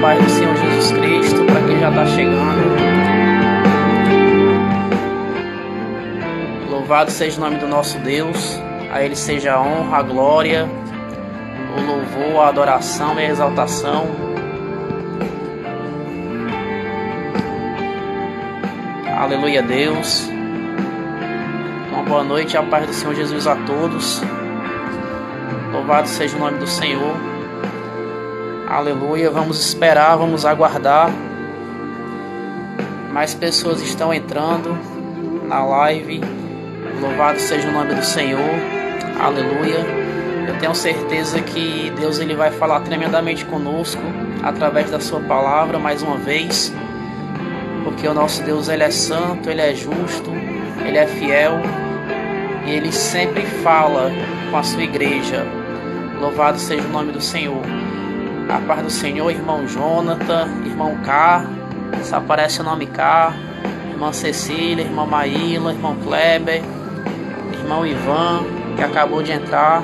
paz do Senhor Jesus Cristo, para quem já está chegando. Louvado seja o nome do nosso Deus, a Ele seja a honra, a glória, o louvor, a adoração e a exaltação. Aleluia a Deus. Uma boa noite, a paz do Senhor Jesus a todos. Louvado seja o nome do Senhor. Aleluia, vamos esperar, vamos aguardar. Mais pessoas estão entrando na live. Louvado seja o nome do Senhor. Aleluia. Eu tenho certeza que Deus ele vai falar tremendamente conosco através da sua palavra mais uma vez. Porque o nosso Deus ele é santo, ele é justo, ele é fiel. E ele sempre fala com a sua igreja. Louvado seja o nome do Senhor. A paz do Senhor, irmão Jonathan, irmão K, se aparece o nome K, irmã Cecília, irmã Maíla, irmão Kleber, irmão Ivan, que acabou de entrar,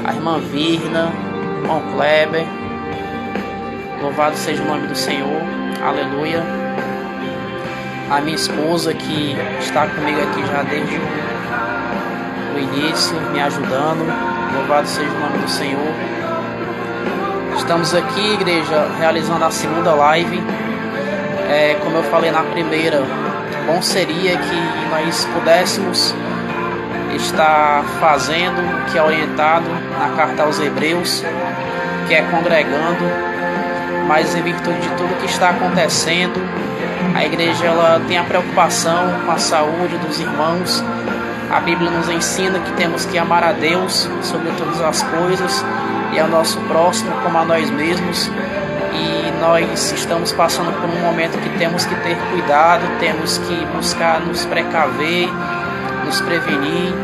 a irmã Virna, irmão Kleber. Louvado seja o nome do Senhor, aleluia. A minha esposa que está comigo aqui já desde o início, me ajudando. Louvado seja o nome do Senhor. Estamos aqui, igreja, realizando a segunda live. Como eu falei na primeira, bom seria que nós pudéssemos estar fazendo o que é orientado na carta aos Hebreus, que é congregando, mas em virtude de tudo que está acontecendo, a igreja ela tem a preocupação com a saúde dos irmãos. A Bíblia nos ensina que temos que amar a Deus sobre todas as coisas e ao nosso próximo como a nós mesmos. E nós estamos passando por um momento que temos que ter cuidado, temos que buscar nos precaver, nos prevenir,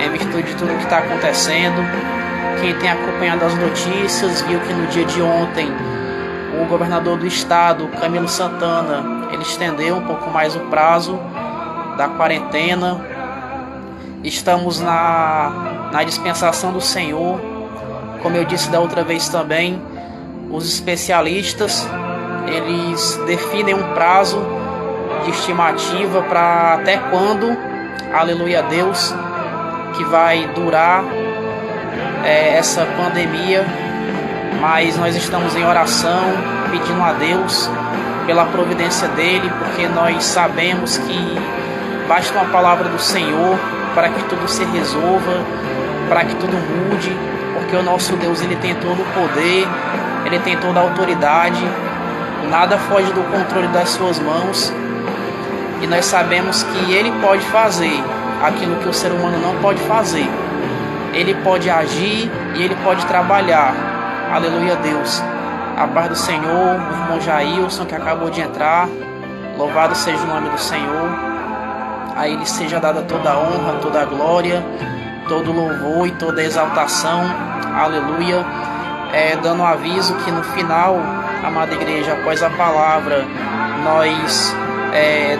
em virtude de tudo que está acontecendo. Quem tem acompanhado as notícias viu que no dia de ontem o governador do estado, Camilo Santana, ele estendeu um pouco mais o prazo da quarentena. Estamos na dispensação do Senhor. Como eu disse da outra vez também, os especialistas, eles definem um prazo de estimativa para até quando, aleluia a Deus, que vai durar essa pandemia. Mas nós estamos em oração, pedindo a Deus pela providência dele, porque nós sabemos que basta uma palavra do Senhor para que tudo se resolva, para que tudo mude, porque o nosso Deus ele tem todo o poder, ele tem toda a autoridade, nada foge do controle das suas mãos, e nós sabemos que ele pode fazer aquilo que o ser humano não pode fazer. Ele pode agir e ele pode trabalhar. Aleluia a Deus. A paz do Senhor, o irmão Jailson que acabou de entrar. Louvado seja o nome do Senhor. A Ele seja dada toda a honra, toda a glória, todo o louvor e toda a exaltação. Aleluia. Dando um aviso que no final, amada igreja, após a palavra, nós,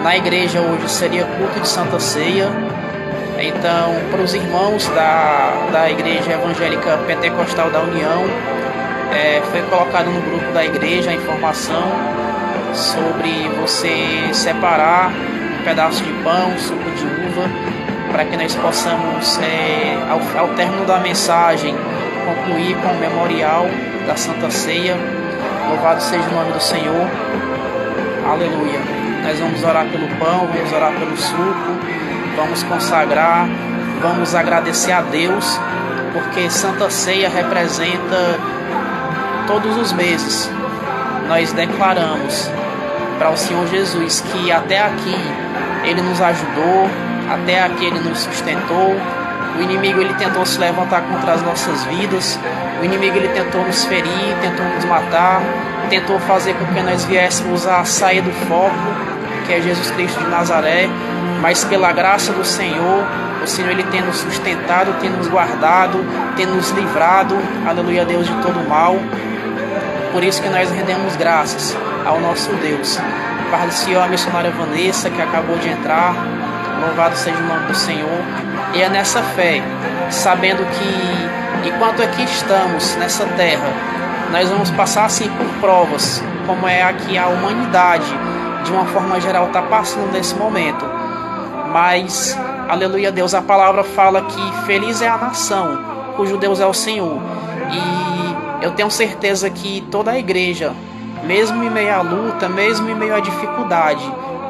na igreja hoje seria culto de Santa Ceia. Então, para os irmãos da Igreja Evangélica Pentecostal da União, foi colocado no grupo da igreja a informação sobre você separar um pedaço de pão, suco de uva, para que nós possamos, ao término da mensagem, concluir com o memorial da Santa Ceia. Louvado seja o nome do Senhor. Aleluia. Nós vamos orar pelo pão, vamos orar pelo suco, vamos consagrar, vamos agradecer a Deus, porque Santa Ceia representa todos os meses. Nós declaramos para o Senhor Jesus que até aqui Ele nos ajudou, até aqui Ele nos sustentou. O inimigo ele tentou se levantar contra as nossas vidas, o inimigo ele tentou nos ferir, tentou nos matar, tentou fazer com que nós viéssemos a sair do foco, que é Jesus Cristo de Nazaré. Mas pela graça do Senhor, o Senhor ele tem nos sustentado, tem nos guardado, tem nos livrado, aleluia a Deus, de todo o mal. Por isso que nós rendemos graças ao nosso Deus. Paz do Senhor, a missionária Vanessa, que acabou de entrar. Louvado seja o nome do Senhor. E é nessa fé, sabendo que enquanto aqui estamos nessa terra, nós vamos passar assim por provas, como é aqui a humanidade, de uma forma geral, está passando nesse momento. Mas, aleluia Deus, a palavra fala que feliz é a nação, cujo Deus é o Senhor. E eu tenho certeza que toda a igreja, mesmo em meio à luta, mesmo em meio à dificuldade,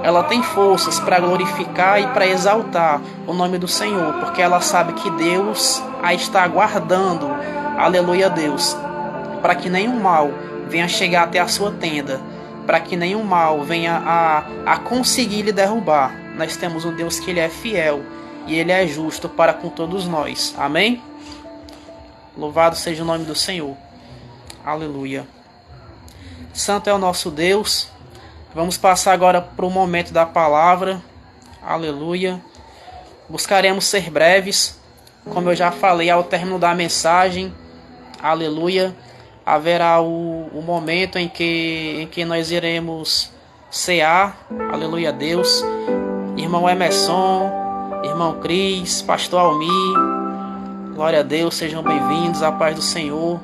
ela tem forças para glorificar e para exaltar o nome do Senhor, porque ela sabe que Deus a está guardando, aleluia Deus, para que nenhum mal venha chegar até a sua tenda, para que nenhum mal venha a conseguir lhe derrubar. Nós temos um Deus que ele é fiel e ele é justo para com todos nós. Amém? Louvado seja o nome do Senhor. Aleluia. Santo é o nosso Deus. Vamos passar agora para o momento da palavra. Aleluia. Buscaremos ser breves. Como eu já falei ao término da mensagem. Aleluia. Haverá o momento em que nós iremos cear. Aleluia, Deus. Irmão Emerson, irmão Cris, pastor Almir. Glória a Deus, sejam bem-vindos, a paz do Senhor.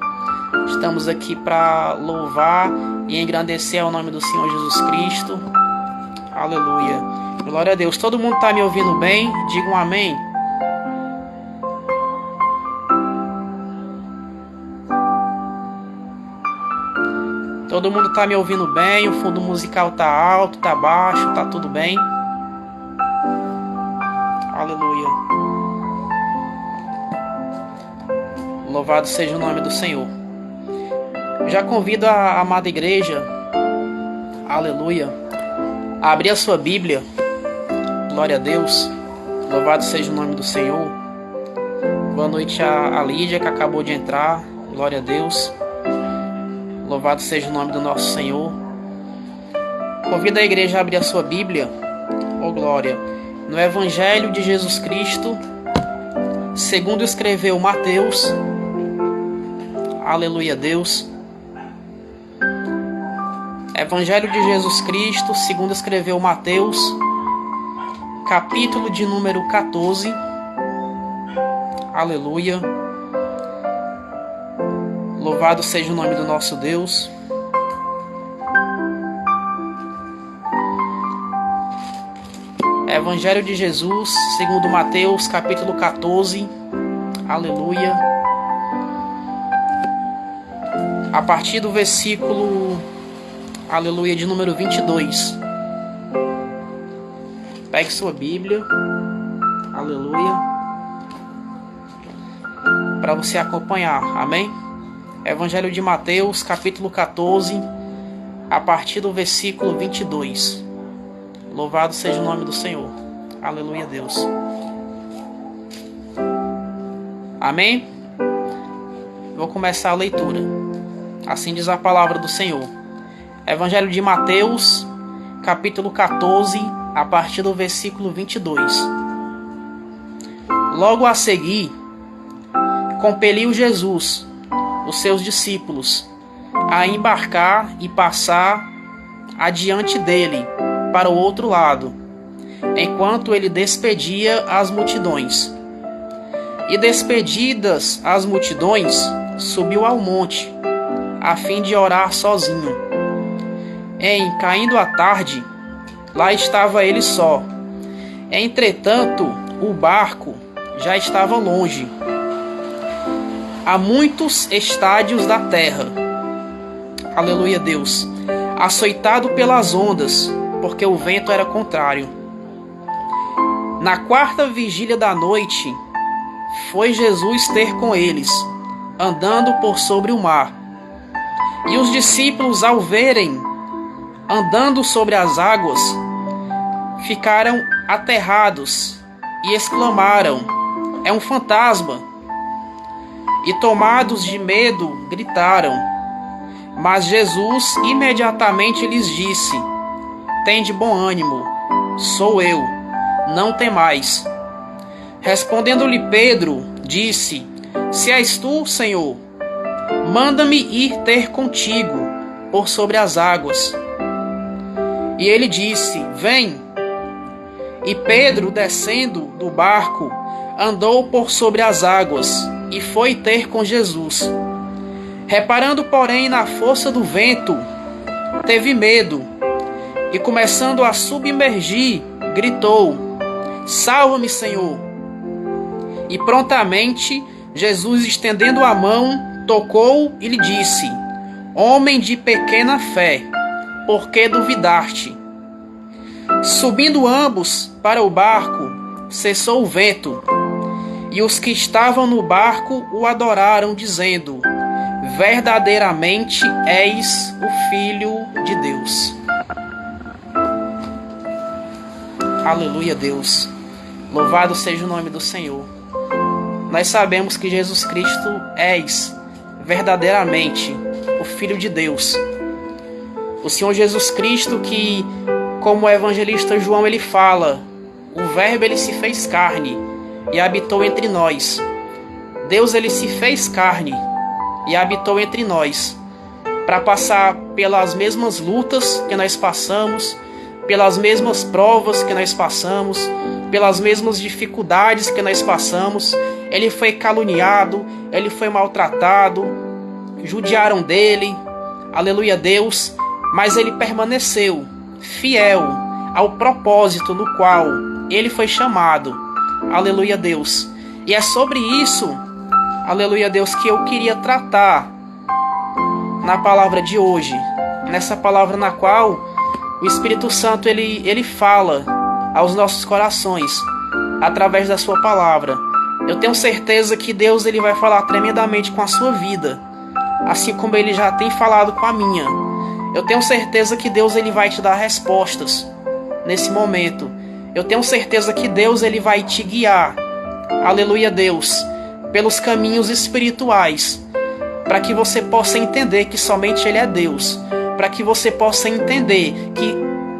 Estamos aqui para louvar e engrandecer ao nome do Senhor Jesus Cristo. Aleluia. Glória a Deus. Todo mundo está me ouvindo bem? Digam amém. Todo mundo está me ouvindo bem? O fundo musical está alto, está baixo, está tudo bem? Aleluia. Louvado seja o nome do Senhor. Já convido a amada igreja, aleluia, a abrir a sua Bíblia. Glória a Deus. Louvado seja o nome do Senhor. Boa noite a Lídia, que acabou de entrar. Glória a Deus. Louvado seja o nome do nosso Senhor. Convido a igreja a abrir a sua Bíblia, oh glória, no Evangelho de Jesus Cristo, segundo escreveu Mateus. Aleluia, Deus. Evangelho de Jesus Cristo, segundo escreveu Mateus, capítulo de número 14. Aleluia. Louvado seja o nome do nosso Deus. Evangelho de Jesus, segundo Mateus, capítulo 14. Aleluia. A partir do versículo, aleluia, de número 22. Pegue sua Bíblia. Aleluia. Para você acompanhar. Amém? Evangelho de Mateus, capítulo 14, a partir do versículo 22. Louvado seja o nome do Senhor. Aleluia, Deus. Amém? Vou começar a leitura. Assim diz a palavra do Senhor. Evangelho de Mateus, capítulo 14, a partir do versículo 22. Logo a seguir, compeliu Jesus os seus discípulos a embarcar e passar adiante dele para o outro lado, enquanto ele despedia as multidões. E despedidas as multidões, subiu ao monte, a fim de orar sozinho. Caindo a tarde, lá estava ele só. Entretanto, o barco já estava longe, a muitos estádios da terra. Aleluia, Deus. Açoitado pelas ondas, porque o vento era contrário. Na quarta vigília da noite, foi Jesus ter com eles, andando por sobre o mar. E os discípulos, ao verem andando sobre as águas, ficaram aterrados e exclamaram: é um fantasma! E tomados de medo, gritaram. Mas Jesus imediatamente lhes disse: tende bom ânimo, sou eu, não temais. Respondendo-lhe Pedro, disse: se és tu, Senhor, manda-me ir ter contigo por sobre as águas. E ele disse: vem. E Pedro, descendo do barco, andou por sobre as águas e foi ter com Jesus. Reparando, porém, na força do vento, teve medo e, começando a submergir, gritou: Salva-me, Senhor! E prontamente Jesus, estendendo a mão, tocou e lhe disse: Homem de pequena fé, por que duvidaste? Subindo ambos para o barco, cessou o vento, e os que estavam no barco o adoraram, dizendo: Verdadeiramente és o Filho de Deus. Aleluia, Deus. Louvado seja o nome do Senhor. Nós sabemos que Jesus Cristo és verdadeiramente o Filho de Deus. O Senhor Jesus Cristo que, como o evangelista João ele fala, o Verbo ele se fez carne e habitou entre nós. Deus ele se fez carne e habitou entre nós para passar pelas mesmas lutas que nós passamos, pelas mesmas provas que nós passamos, pelas mesmas dificuldades que nós passamos. Ele foi caluniado, ele foi maltratado, judiaram dele, aleluia Deus, mas ele permaneceu fiel ao propósito no qual ele foi chamado, aleluia Deus. E é sobre isso, aleluia Deus, que eu queria tratar na palavra de hoje, nessa palavra na qual o Espírito Santo ele fala aos nossos corações através da sua palavra. Eu tenho certeza que Deus ele vai falar tremendamente com a sua vida, assim como ele já tem falado com a minha. Eu tenho certeza que Deus ele vai te dar respostas nesse momento. Eu tenho certeza que Deus ele vai te guiar, aleluia Deus, pelos caminhos espirituais, para que você possa entender que somente Ele é Deus, para que você possa entender que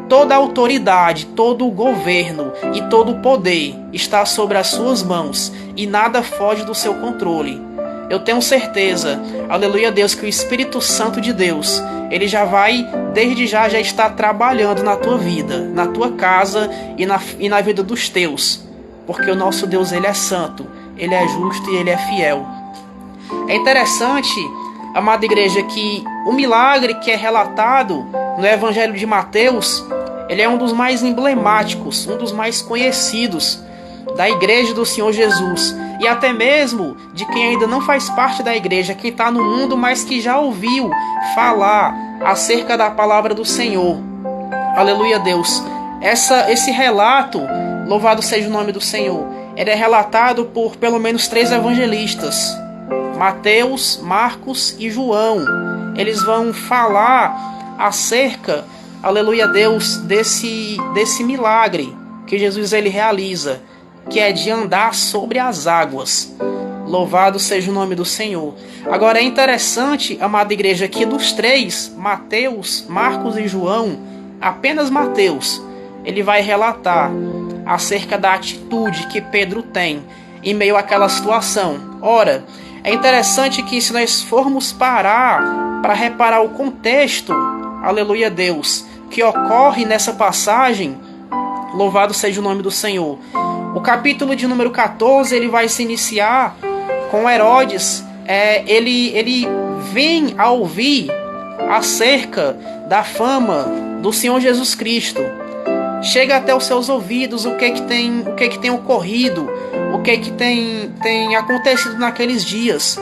toda a autoridade, todo o governo e todo o poder está sobre as suas mãos e nada foge do seu controle. Eu tenho certeza, aleluia Deus, que o Espírito Santo de Deus, ele já vai, desde já está trabalhando na tua vida, na tua casa e na vida dos teus, porque o nosso Deus ele é santo, ele é justo e ele é fiel. É interessante, amada igreja, que o milagre que é relatado no Evangelho de Mateus, ele é um dos mais emblemáticos, um dos mais conhecidos da igreja do Senhor Jesus, e até mesmo de quem ainda não faz parte da igreja, quem está no mundo, mas que já ouviu falar acerca da palavra do Senhor. Aleluia Deus. Esse relato, louvado seja o nome do Senhor, ele é relatado por pelo menos 3 evangelistas, Mateus, Marcos e João. Eles vão falar acerca, aleluia Deus, desse milagre que Jesus ele realiza, que é de andar sobre as águas. Louvado seja o nome do Senhor. Agora é interessante, amada igreja, que dos 3, Mateus, Marcos e João, apenas Mateus, ele vai relatar acerca da atitude que Pedro tem em meio àquela situação. Ora, é interessante que se nós formos parar para reparar o contexto, aleluia Deus, que ocorre nessa passagem, louvado seja o nome do Senhor. O capítulo de número 14, ele vai se iniciar com Herodes. Ele vem a ouvir acerca da fama do Senhor Jesus Cristo. Chega até os seus ouvidos o que tem ocorrido, o que tem acontecido naqueles dias,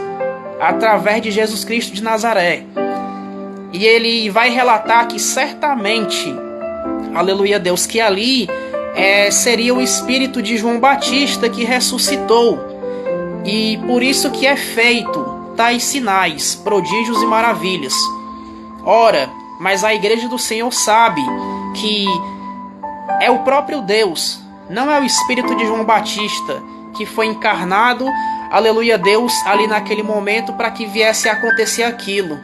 através de Jesus Cristo de Nazaré. E ele vai relatar que certamente, aleluia Deus, que ali seria o espírito de João Batista que ressuscitou, e por isso que é feito tais sinais, prodígios e maravilhas. Ora, mas a igreja do Senhor sabe que é o próprio Deus, não é o espírito de João Batista que foi encarnado, aleluia Deus, ali naquele momento para que viesse a acontecer aquilo.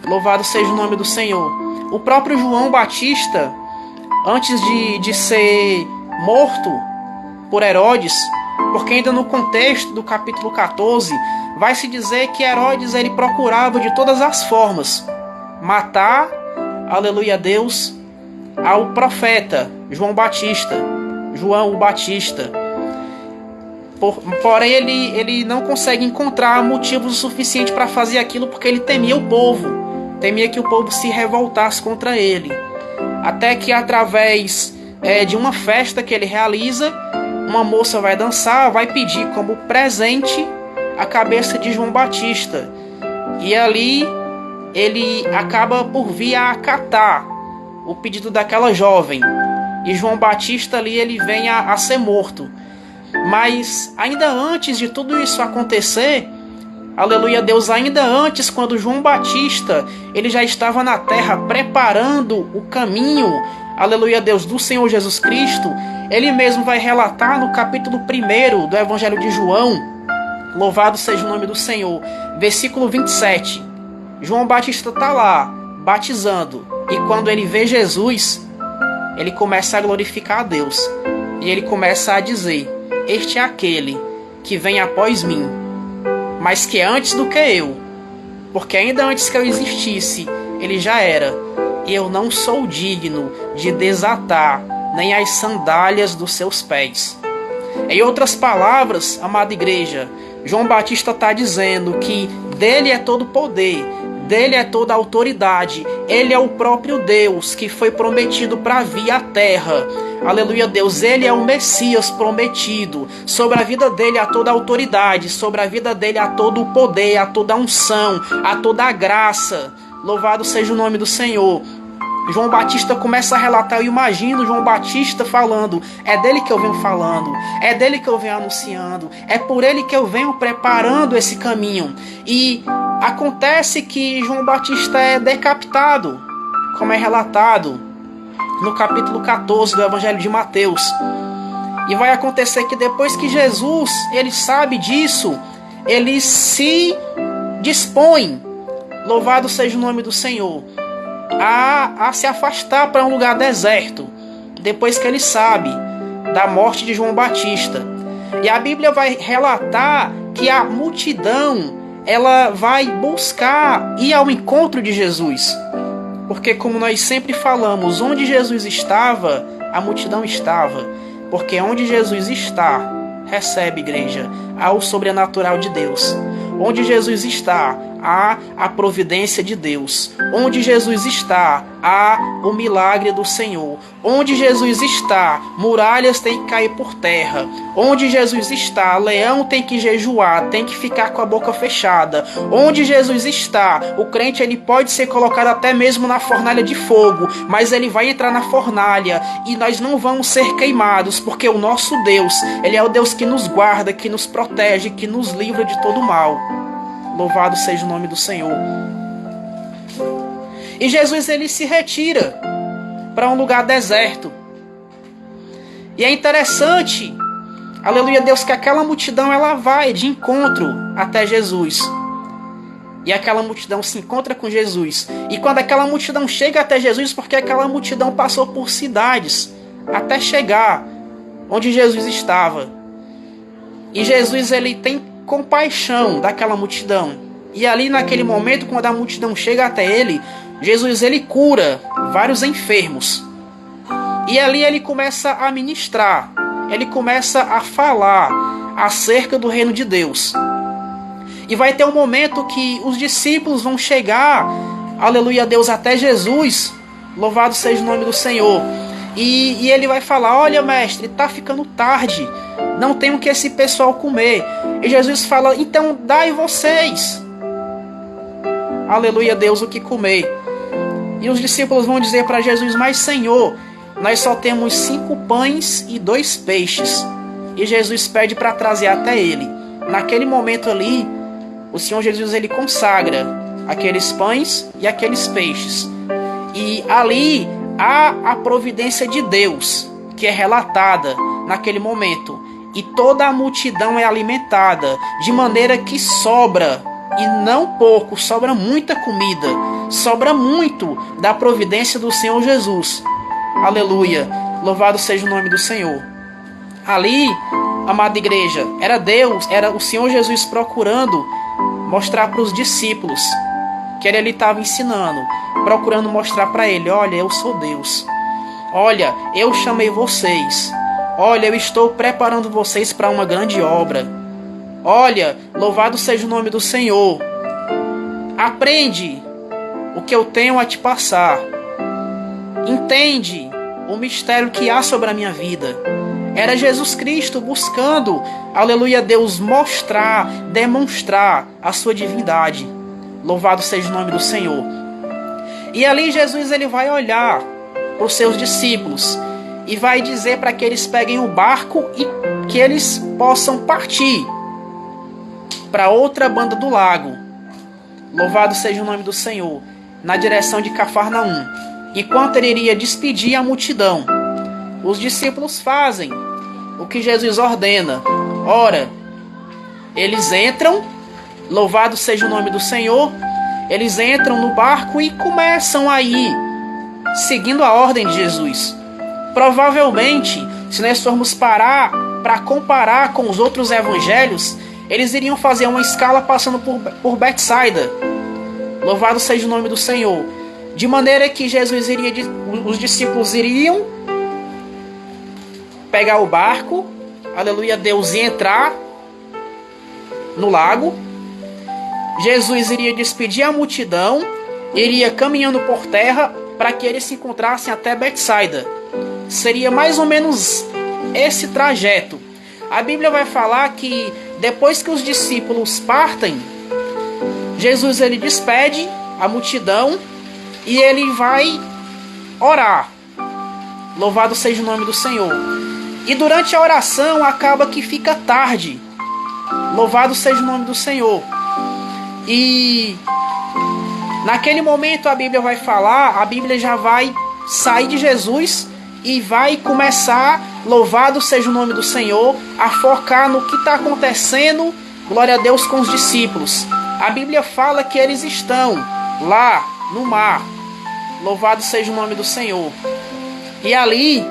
Louvado seja o nome do Senhor. O próprio João Batista, antes de ser morto por Herodes, porque ainda no contexto do capítulo 14, vai se dizer que Herodes ele procurava de todas as formas matar, aleluia Deus, ao profeta João o Batista. Porém, ele não consegue encontrar motivos o suficiente para fazer aquilo, porque ele temia o povo. Temia que o povo se revoltasse contra ele. Até que através de uma festa que ele realiza, uma moça vai dançar, vai pedir como presente a cabeça de João Batista. E ali ele acaba por vir a acatar o pedido daquela jovem. E João Batista ali ele vem a ser morto. Mas ainda antes de tudo isso acontecer, aleluia Deus, ainda antes, quando João Batista ele já estava na terra preparando o caminho, aleluia Deus, do Senhor Jesus Cristo, ele mesmo vai relatar no capítulo 1 do Evangelho de João, louvado seja o nome do Senhor, versículo 27. João Batista está lá, batizando, e quando ele vê Jesus, ele começa a glorificar a Deus, e ele começa a dizer: este é aquele que vem após mim, mas que é antes do que eu, porque ainda antes que eu existisse, ele já era, e eu não sou digno de desatar nem as sandálias dos seus pés. Em outras palavras, amada igreja, João Batista está dizendo que dele é todo poder, dele é toda autoridade, ele é o próprio Deus que foi prometido para vir à terra. Aleluia Deus, ele é o Messias prometido. Sobre a vida dele há toda a autoridade, sobre a vida dele há todo o poder, há toda a unção, há toda a graça. Louvado seja o nome do Senhor. João Batista começa a relatar, eu imagino João Batista falando: é dele que eu venho falando, é dele que eu venho anunciando, é por ele que eu venho preparando esse caminho. E acontece que João Batista é decapitado, como é relatado no capítulo 14 do Evangelho de Mateus. E vai acontecer que depois que Jesus ele sabe disso, ele se dispõe, louvado seja o nome do Senhor, a se afastar para um lugar deserto, depois que ele sabe da morte de João Batista. E a Bíblia vai relatar que a multidão ela vai buscar ir ao encontro de Jesus, porque, como nós sempre falamos, onde Jesus estava, a multidão estava, porque onde Jesus está, recebe, igreja, ao sobrenatural de Deus. Onde Jesus está, há a providência de Deus. Onde Jesus está, há o milagre do Senhor. Onde Jesus está, muralhas têm que cair por terra. Onde Jesus está, leão tem que jejuar, tem que ficar com a boca fechada. Onde Jesus está, o crente ele pode ser colocado até mesmo na fornalha de fogo, mas ele vai entrar na fornalha e nós não vamos ser queimados, porque o nosso Deus, ele é o Deus que nos guarda, que nos protege, que nos livra de todo mal. Louvado seja o nome do Senhor. E Jesus ele se retira para um lugar deserto. E é interessante, aleluia Deus, que aquela multidão ela vai de encontro até Jesus. E aquela multidão se encontra com Jesus. E quando aquela multidão chega até Jesus, porque aquela multidão passou por cidades até chegar onde Jesus estava. E Jesus ele tem compaixão daquela multidão. E ali naquele momento, quando a multidão chega até ele, Jesus ele cura vários enfermos. E ali ele começa a ministrar, ele começa a falar acerca do reino de Deus. E vai ter um momento que os discípulos vão chegar, aleluia Deus, até Jesus, louvado seja o nome do Senhor. E ele vai falar: olha mestre, está ficando tarde, não tem o que esse pessoal comer. E Jesus fala: então dai vocês, aleluia Deus, o que comer. E os discípulos vão dizer para Jesus: mas Senhor, nós só temos 5 pães e 2 peixes. E Jesus pede para trazer até ele. Naquele momento ali, o Senhor Jesus ele consagra aqueles pães e aqueles peixes. E ali há a providência de Deus, que é relatada naquele momento. E toda a multidão é alimentada, de maneira que sobra, e não pouco, sobra muita comida, sobra muito da providência do Senhor Jesus. Aleluia, louvado seja o nome do Senhor. Ali, amada igreja, era Deus, era o Senhor Jesus procurando mostrar para os discípulos que ele estava ensinando, procurando mostrar para ele: olha, eu sou Deus, olha, eu chamei vocês, Olha, eu estou preparando vocês para uma grande obra. Olha, louvado seja o nome do Senhor. Aprende o que eu tenho a te passar. Entende o mistério que há sobre a minha vida. Era Jesus Cristo buscando, aleluia, Deus mostrar, demonstrar a sua divindade. Louvado seja o nome do Senhor. E ali Jesus ele vai olhar para os seus discípulos e vai dizer para que eles peguem o barco e que eles possam partir para outra banda do lago. Louvado seja o nome do Senhor. Na direção de Cafarnaum. Enquanto ele iria despedir a multidão, os discípulos fazem o que Jesus ordena. Ora, eles entram, louvado seja o nome do Senhor, eles entram no barco e começam a ir, seguindo a ordem de Jesus. Provavelmente, se nós formos parar para comparar com os outros evangelhos, eles iriam fazer uma escala passando por Betsaida. Louvado seja o nome do Senhor. De maneira que Jesus iria, os discípulos iriam pegar o barco, aleluia, Deus ia entrar no lago. Jesus iria despedir a multidão, iria caminhando por terra para que eles se encontrassem até Betsaida. Seria mais ou menos esse trajeto. A Bíblia vai falar que depois que os discípulos partem, Jesus ele despede a multidão e ele vai orar. Louvado seja o nome do Senhor. E durante a oração acaba que fica tarde. Louvado seja o nome do Senhor. E naquele momento a Bíblia vai falar, a Bíblia já vai sair de Jesus e vai começar, louvado seja o nome do Senhor, a focar no que está acontecendo, glória a Deus, com os discípulos. A Bíblia fala que eles estão lá no mar. Louvado seja o nome do Senhor. E ali,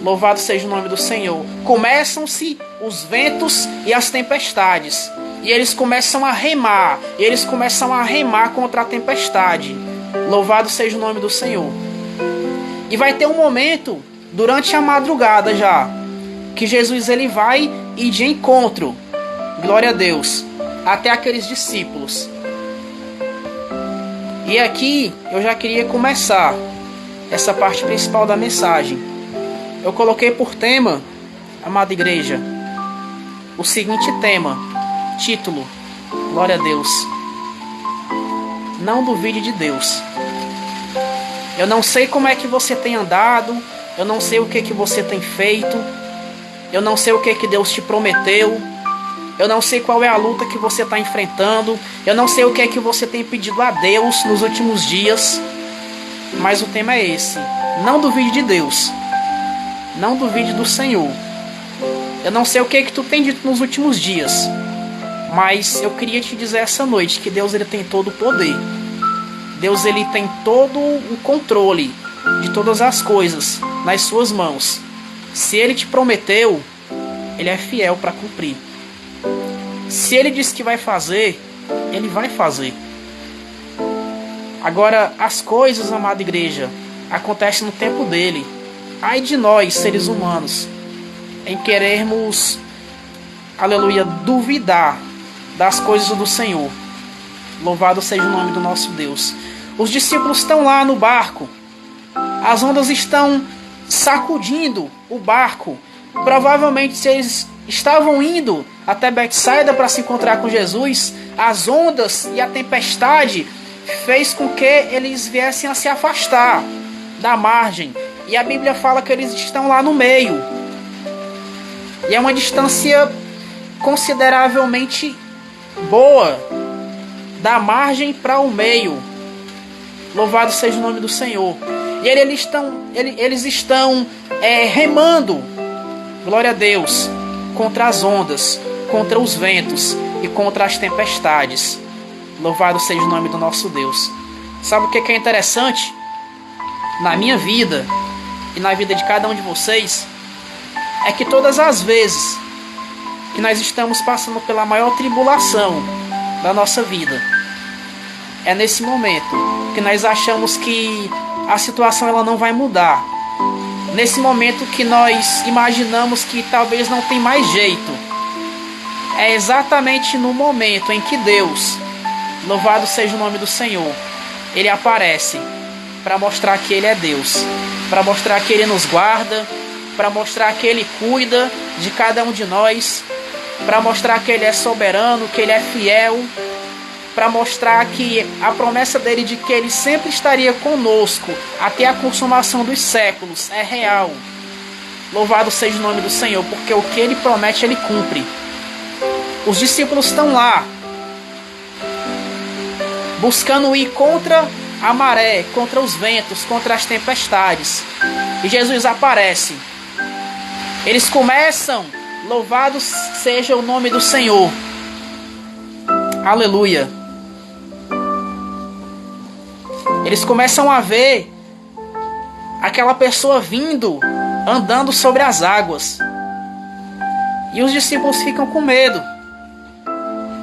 louvado seja o nome do Senhor, começam-se os ventos e as tempestades. E eles começam a remar. E eles começam a remar contra a tempestade. Louvado seja o nome do Senhor. E vai ter um momento, durante a madrugada já, que Jesus ele vai ir de encontro, glória a Deus, até aqueles discípulos. E aqui eu já queria começar essa parte principal da mensagem. Eu coloquei por tema, amada igreja, o seguinte tema, título, glória a Deus, não duvide de Deus. Eu não sei como é que você tem andado, eu não sei o que você tem feito, eu não sei o que Deus te prometeu, eu não sei qual é a luta que você está enfrentando, eu não sei o que você tem pedido a Deus nos últimos dias, mas o tema é esse: não duvide de Deus, não duvide do Senhor. Eu não sei o que tu tem dito nos últimos dias, mas eu queria te dizer essa noite que Deus ele tem todo o poder. Deus ele tem todo o controle de todas as coisas nas suas mãos. Se ele te prometeu, ele é fiel para cumprir. Se ele disse que vai fazer, ele vai fazer. Agora, as coisas, amada igreja, acontecem no tempo dele. Ai de nós, seres humanos, em querermos, aleluia, duvidar das coisas do Senhor. Louvado seja o nome do nosso Deus. Os discípulos estão lá no barco. As ondas estão sacudindo o barco. Provavelmente, se eles estavam indo até Betsaida para se encontrar com Jesus, as ondas e a tempestade fez com que eles viessem a se afastar da margem. E a Bíblia fala que eles estão lá no meio. E é uma distância consideravelmente boa da margem para o meio. Louvado seja o nome do Senhor. E eles estão remando, glória a Deus, contra as ondas, contra os ventos e contra as tempestades. Louvado seja o nome do nosso Deus. Sabe o que é interessante? Na minha vida e na vida de cada um de vocês, é que todas as vezes que nós estamos passando pela maior tribulação da nossa vida, é nesse momento que nós achamos que a situação ela não vai mudar. nesse momento que nós imaginamos que talvez não tem mais jeito, é exatamente no momento em que Deus, louvado seja o nome do Senhor, Ele aparece para mostrar que Ele é Deus, para mostrar que Ele nos guarda, para mostrar que Ele cuida de cada um de nós, para mostrar que Ele é soberano, que Ele é fiel, para mostrar que a promessa dele de que Ele sempre estaria conosco até a consumação dos séculos é real. Louvado seja o nome do Senhor, porque o que Ele promete, Ele cumpre. Os discípulos estão lá, buscando ir contra a maré, contra os ventos, contra as tempestades. E Jesus aparece. Eles começam, louvado seja o nome do Senhor. Aleluia. Eles começam a ver aquela pessoa vindo, andando sobre as águas. E os discípulos ficam com medo.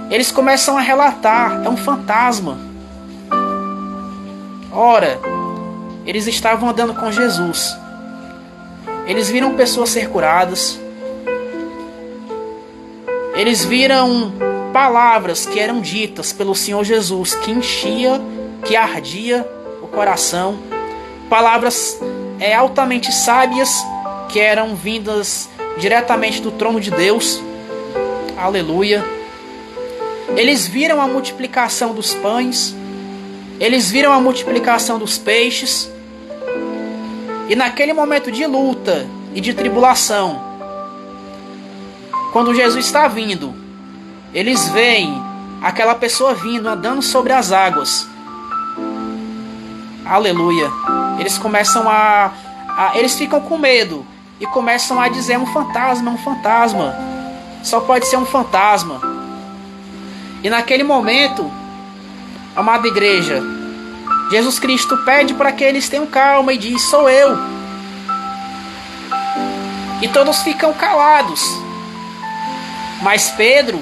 Eles começam a relatar, é um fantasma. Ora, eles estavam andando com Jesus. Eles viram pessoas ser curadas. Eles viram palavras que eram ditas pelo Senhor Jesus, que enchia, que ardia o coração. Palavras altamente sábias, que eram vindas diretamente do trono de Deus. Aleluia. Eles viram a multiplicação dos pães. Eles viram a multiplicação dos peixes. E naquele momento de luta e de tribulação, quando Jesus está vindo, eles veem aquela pessoa vindo, andando sobre as águas. Aleluia. Eles começam eles ficam com medo e começam a dizer: um fantasma, um fantasma. Só pode ser um fantasma. E naquele momento, amada igreja, Jesus Cristo pede para que eles tenham calma e diz: sou eu. E todos ficam calados. Mas Pedro,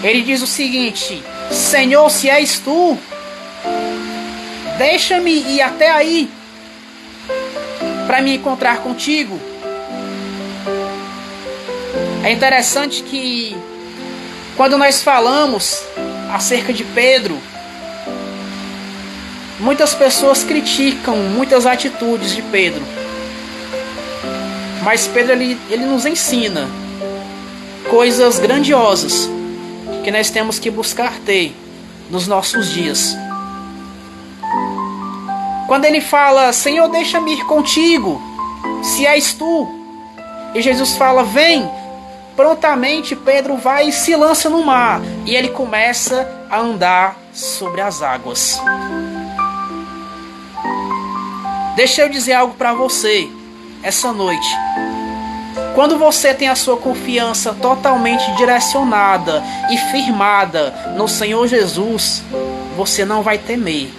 ele diz o seguinte: Senhor, se és tu, deixa-me ir até aí para me encontrar contigo. É interessante que quando nós falamos acerca de Pedro, muitas pessoas criticam muitas atitudes de Pedro. Mas Pedro ele nos ensina coisas grandiosas que nós temos que buscar ter nos nossos dias. Quando ele fala: Senhor, deixa-me ir contigo, se és tu. E Jesus fala: vem. Prontamente Pedro vai e se lança no mar. E ele começa a andar sobre as águas. Deixa eu dizer algo para você essa noite. Quando você tem a sua confiança totalmente direcionada e firmada no Senhor Jesus, você não vai temer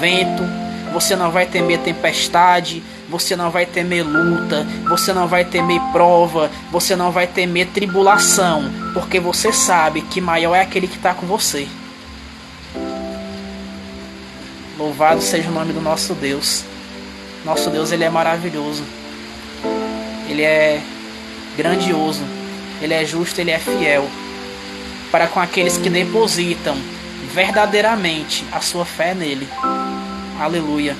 vento, você não vai temer tempestade, você não vai temer luta, você não vai temer prova, você não vai temer tribulação, porque você sabe que maior é aquele que está com você. Louvado seja o nome do nosso Deus. Nosso Deus, Ele é maravilhoso. Ele é grandioso. Ele é justo, Ele é fiel para com aqueles que depositam verdadeiramente a sua fé nele. Aleluia.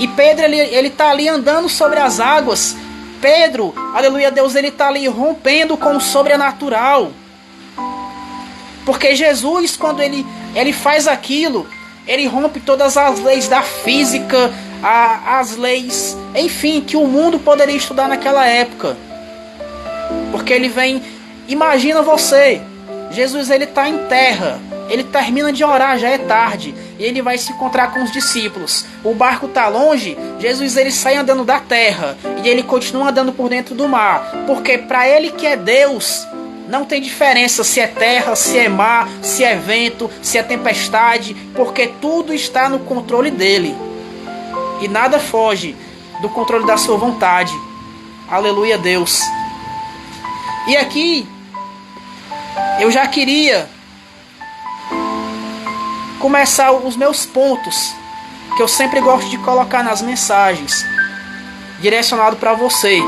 E Pedro, ele tá ali andando sobre as águas. Pedro, aleluia Deus, ele tá ali rompendo com o sobrenatural. Porque Jesus, quando ele faz aquilo, ele rompe todas as leis da física, as leis, enfim, que o mundo poderia estudar naquela época. Porque ele vem, imagina você, Jesus ele tá em terra, ele termina de orar, já é tarde, e ele vai se encontrar com os discípulos. O barco está longe, Jesus ele sai andando da terra, e ele continua andando por dentro do mar, porque para ele que é Deus, não tem diferença se é terra, se é mar, se é vento, se é tempestade, porque tudo está no controle dele. E nada foge do controle da sua vontade. Aleluia Deus. E aqui, eu já queria começar os meus pontos que eu sempre gosto de colocar nas mensagens, direcionado para você.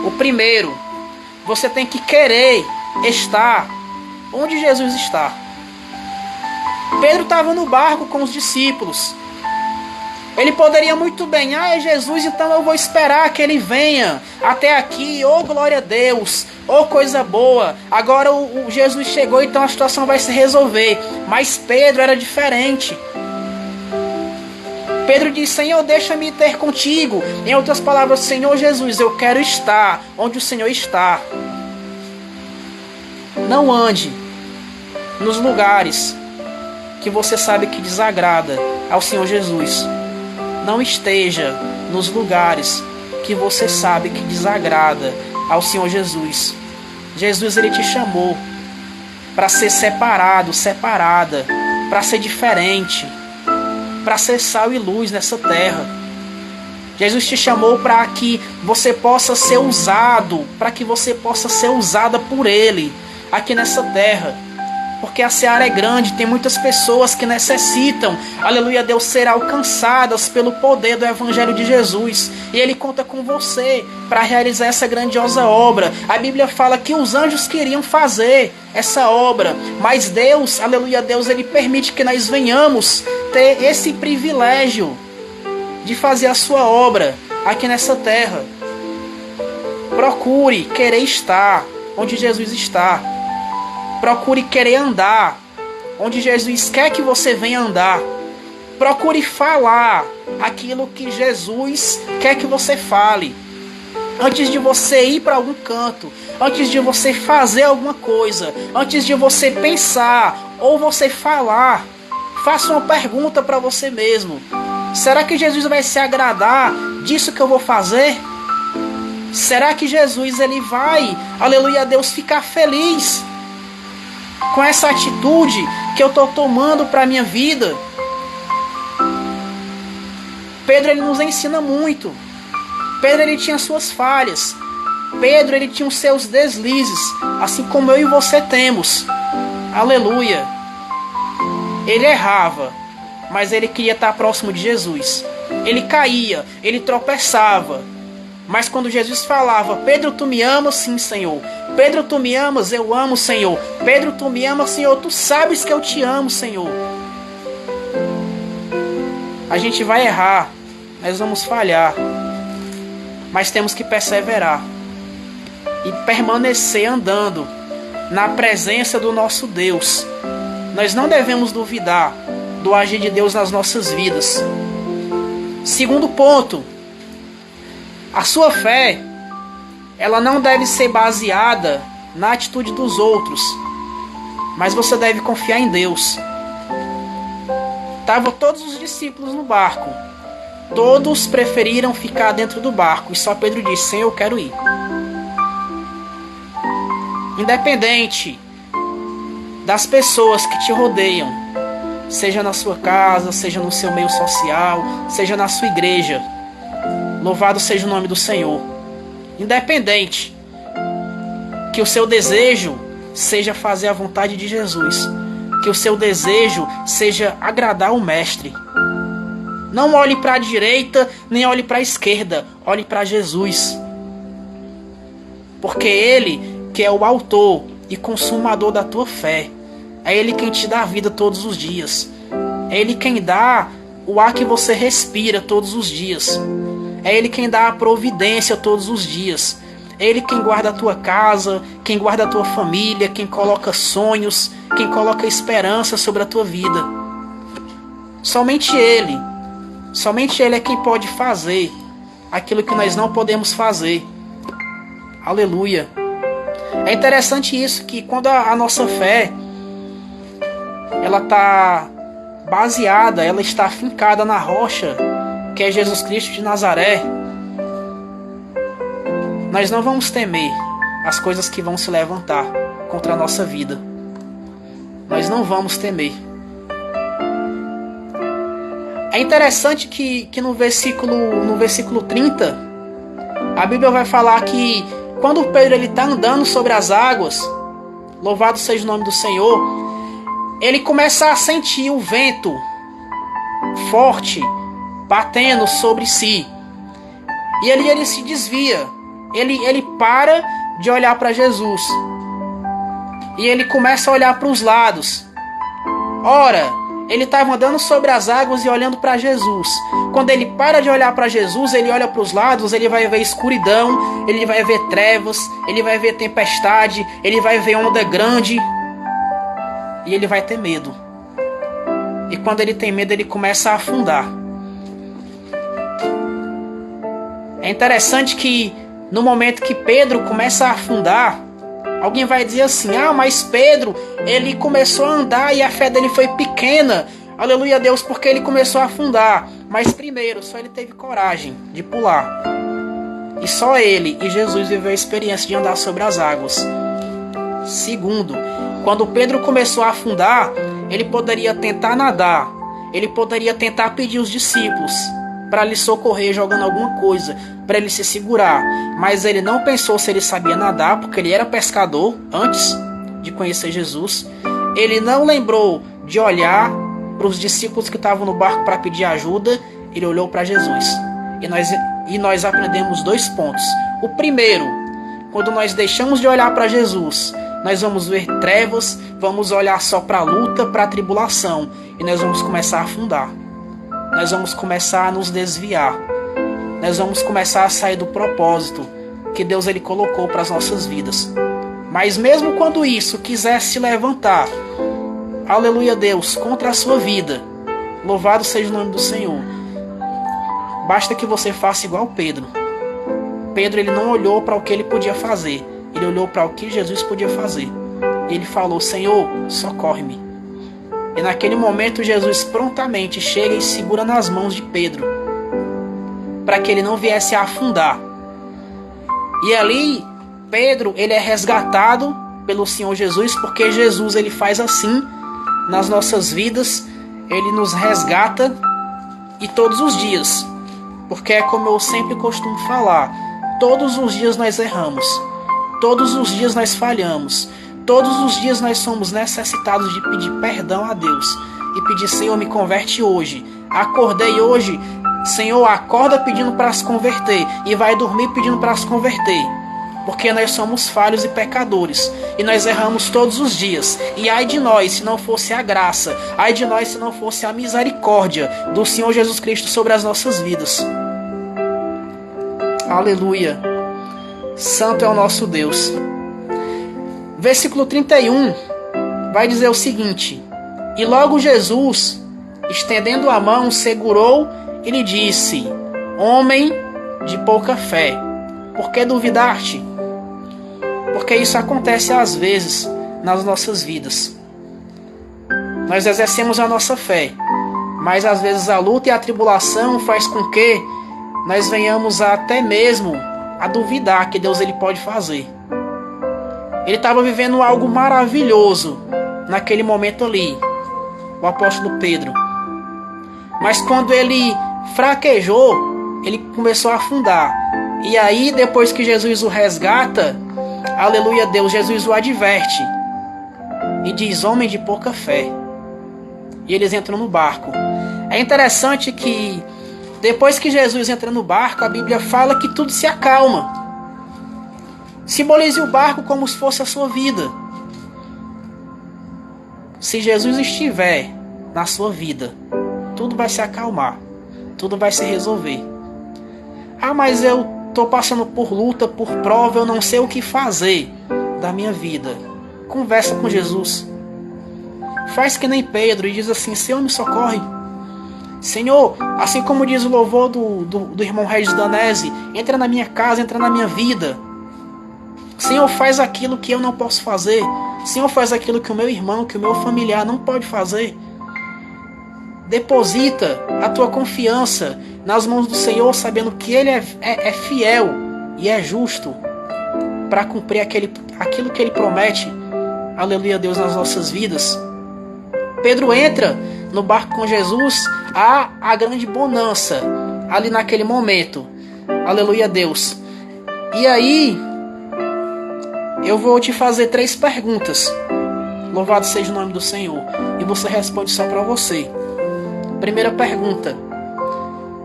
O primeiro, você tem que querer estar onde Jesus está. Pedro estava no barco com os discípulos. Ele poderia muito bem, é Jesus, então eu vou esperar que ele venha até aqui, glória a Deus, coisa boa. Agora o Jesus chegou, então a situação vai se resolver. Mas Pedro era diferente. Pedro disse, Senhor, deixa-me ter contigo. Em outras palavras, Senhor Jesus, eu quero estar onde o Senhor está. Não ande nos lugares que você sabe que desagrada ao Senhor Jesus. Não esteja nos lugares que você sabe que desagrada ao Senhor Jesus. Jesus, ele te chamou para ser separado, separada, para ser diferente, para ser sal e luz nessa terra. Jesus te chamou para que você possa ser usado, para que você possa ser usada por Ele aqui nessa terra. Porque a seara é grande, tem muitas pessoas que necessitam, aleluia, Deus, ser alcançadas pelo poder do Evangelho de Jesus. E Ele conta com você para realizar essa grandiosa obra. A Bíblia fala que os anjos queriam fazer essa obra, mas Deus, aleluia, Deus, Ele permite que nós venhamos ter esse privilégio de fazer a sua obra aqui nessa terra. Procure querer estar onde Jesus está. Procure querer andar onde Jesus quer que você venha andar. Procure falar aquilo que Jesus quer que você fale. Antes de você ir para algum canto, antes de você fazer alguma coisa, antes de você pensar ou você falar, faça uma pergunta para você mesmo. Será que Jesus vai se agradar disso que eu vou fazer? Será que Jesus ele vai, aleluia, Deus, ficar feliz com essa atitude que eu estou tomando para a minha vida? Pedro ele nos ensina muito. Pedro ele tinha suas falhas. Pedro ele tinha os seus deslizes, assim como eu e você temos. Aleluia. Ele errava, mas ele queria estar próximo de Jesus. Ele caía, ele tropeçava. Mas quando Jesus falava, Pedro, tu me amas? Sim, Senhor. Pedro, tu me amas? Eu amo, Senhor. Pedro, tu me amas, Senhor? Tu sabes que eu te amo, Senhor. A gente vai errar, nós vamos falhar, mas temos que perseverar e permanecer andando na presença do nosso Deus. Nós não devemos duvidar do agir de Deus nas nossas vidas. Segundo ponto, a sua fé, ela não deve ser baseada na atitude dos outros, mas você deve confiar em Deus. Estavam todos os discípulos no barco. Todos preferiram ficar dentro do barco, e só Pedro disse, Senhor, eu quero ir. Independente das pessoas que te rodeiam, seja na sua casa, seja no seu meio social, seja na sua igreja, louvado seja o nome do Senhor. Independente, que o seu desejo seja fazer a vontade de Jesus, que o seu desejo seja agradar o Mestre. Não olhe para a direita, nem olhe para a esquerda, olhe para Jesus. Porque Ele que é o autor e consumador da tua fé. É Ele quem te dá a vida todos os dias. É Ele quem dá o ar que você respira todos os dias. É Ele quem dá a providência todos os dias. É Ele quem guarda a tua casa, quem guarda a tua família, quem coloca sonhos, quem coloca esperança sobre a tua vida. Somente Ele é quem pode fazer aquilo que nós não podemos fazer. Aleluia. É interessante isso, que quando a nossa fé ela está baseada, ela está afincada na rocha, que é Jesus Cristo de Nazaré, nós não vamos temer as coisas que vão se levantar contra a nossa vida. Nós não vamos temer. É interessante que no versículo 30, a Bíblia vai falar que quando Pedro está andando sobre as águas, louvado seja o nome do Senhor, ele começa a sentir o vento forte batendo sobre si. E ele se desvia. Ele para de olhar para Jesus. E ele começa a olhar para os lados. Ora, ele estava andando sobre as águas e olhando para Jesus. Quando ele para de olhar para Jesus, ele olha para os lados, ele vai ver escuridão, ele vai ver trevas, ele vai ver tempestade, ele vai ver onda grande. E ele vai ter medo. E quando ele tem medo, ele começa a afundar. É interessante que no momento que Pedro começa a afundar, alguém vai dizer assim: ah, mas Pedro, ele começou a andar e a fé dele foi pequena. Aleluia a Deus, porque ele começou a afundar. Mas primeiro, só ele teve coragem de pular. E só ele e Jesus viveu a experiência de andar sobre as águas. Segundo, quando Pedro começou a afundar, ele poderia tentar nadar. Ele poderia tentar pedir os discípulos para lhe socorrer jogando alguma coisa, para ele se segurar. Mas ele não pensou se ele sabia nadar, porque ele era pescador antes de conhecer Jesus. Ele não lembrou de olhar para os discípulos que estavam no barco para pedir ajuda. Ele olhou para Jesus. E nós aprendemos 2 pontos. O primeiro, quando nós deixamos de olhar para Jesus, nós vamos ver trevas, vamos olhar só para a luta, para a tribulação, e nós vamos começar a afundar. Nós vamos começar a nos desviar. Nós vamos começar a sair do propósito que Deus ele colocou para as nossas vidas. Mas mesmo quando isso quiser se levantar, aleluia Deus, contra a sua vida, louvado seja o nome do Senhor, basta que você faça igual Pedro. Pedro ele não olhou para o que ele podia fazer, ele olhou para o que Jesus podia fazer. Ele falou: Senhor, socorre-me. E naquele momento Jesus prontamente chega e segura nas mãos de Pedro, para que ele não viesse a afundar. E ali Pedro ele é resgatado pelo Senhor Jesus, porque Jesus ele faz assim nas nossas vidas. Ele nos resgata, e todos os dias, porque é como eu sempre costumo falar, todos os dias nós erramos, todos os dias nós falhamos, todos os dias nós somos necessitados de pedir perdão a Deus e pedir: Senhor, me converte hoje. Acordei hoje, Senhor, acorda pedindo para se converter, e vai dormir pedindo para se converter, porque nós somos falhos e pecadores, e nós erramos todos os dias. E ai de nós se não fosse a graça, ai de nós se não fosse a misericórdia do Senhor Jesus Cristo sobre as nossas vidas. Aleluia. Santo é o nosso Deus. Versículo 31 vai dizer o seguinte: e logo Jesus, estendendo a mão, segurou e lhe disse: homem de pouca fé, por que duvidaste? Porque isso acontece às vezes nas nossas vidas. Nós exercemos a nossa fé, mas às vezes a luta e a tribulação faz com que nós venhamos até mesmo a duvidar que Deus ele pode fazer. Ele estava vivendo algo maravilhoso naquele momento ali, o apóstolo Pedro. Mas quando ele fraquejou, ele começou a afundar. E aí, depois que Jesus o resgata, aleluia Deus, Jesus o adverte e diz: homem de pouca fé. E eles entram no barco. É interessante que depois que Jesus entra no barco, a Bíblia fala que tudo se acalma. Simbolize o barco como se fosse a sua vida. Se Jesus estiver na sua vida, tudo vai se acalmar, tudo vai se resolver. Ah, mas eu estou passando por luta, por prova, eu não sei o que fazer da minha vida. Conversa com Jesus. Faz que nem Pedro e diz assim: Senhor, me socorre. Senhor, assim como diz o louvor do irmão Regis Danese, entra na minha casa, entra na minha vida. Senhor, faz aquilo que eu não posso fazer. Senhor, faz aquilo que o meu irmão, que o meu familiar não pode fazer. Deposita a tua confiança nas mãos do Senhor, sabendo que Ele é fiel e é justo para cumprir aquilo que Ele promete. Aleluia, Deus, nas nossas vidas. Pedro entra no barco com Jesus, há a grande bonança ali naquele momento. Aleluia, Deus. E aí, eu vou te fazer 3 perguntas. Louvado seja o nome do Senhor. E você responde só para você. Primeira pergunta: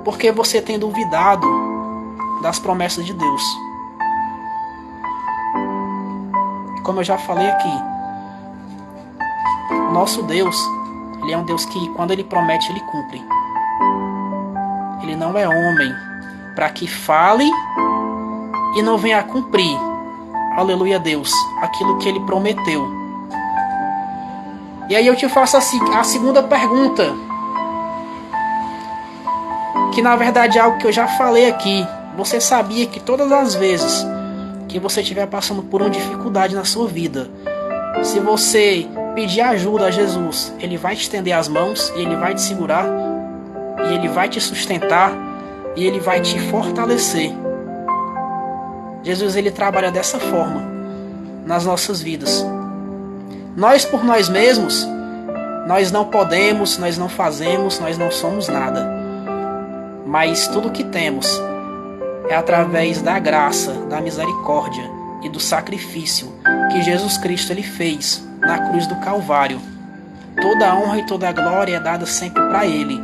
por que você tem duvidado das promessas de Deus? Como eu já falei aqui, nosso Deus, Ele é um Deus que, quando Ele promete, Ele cumpre. Ele não é homem para que fale e não venha a cumprir, aleluia Deus, aquilo que Ele prometeu. E aí eu te faço a segunda pergunta, que na verdade é algo que eu já falei aqui. Você sabia que todas as vezes que você estiver passando por uma dificuldade na sua vida, se você pedir ajuda a Jesus, Ele vai te estender as mãos, e Ele vai te segurar, e Ele vai te sustentar, e Ele vai te fortalecer. Jesus, Ele trabalha dessa forma nas nossas vidas. Nós por nós mesmos, nós não podemos, nós não fazemos, nós não somos nada. Mas tudo que temos é através da graça, da misericórdia e do sacrifício que Jesus Cristo Ele fez na cruz do Calvário. Toda a honra e toda a glória é dada sempre para Ele.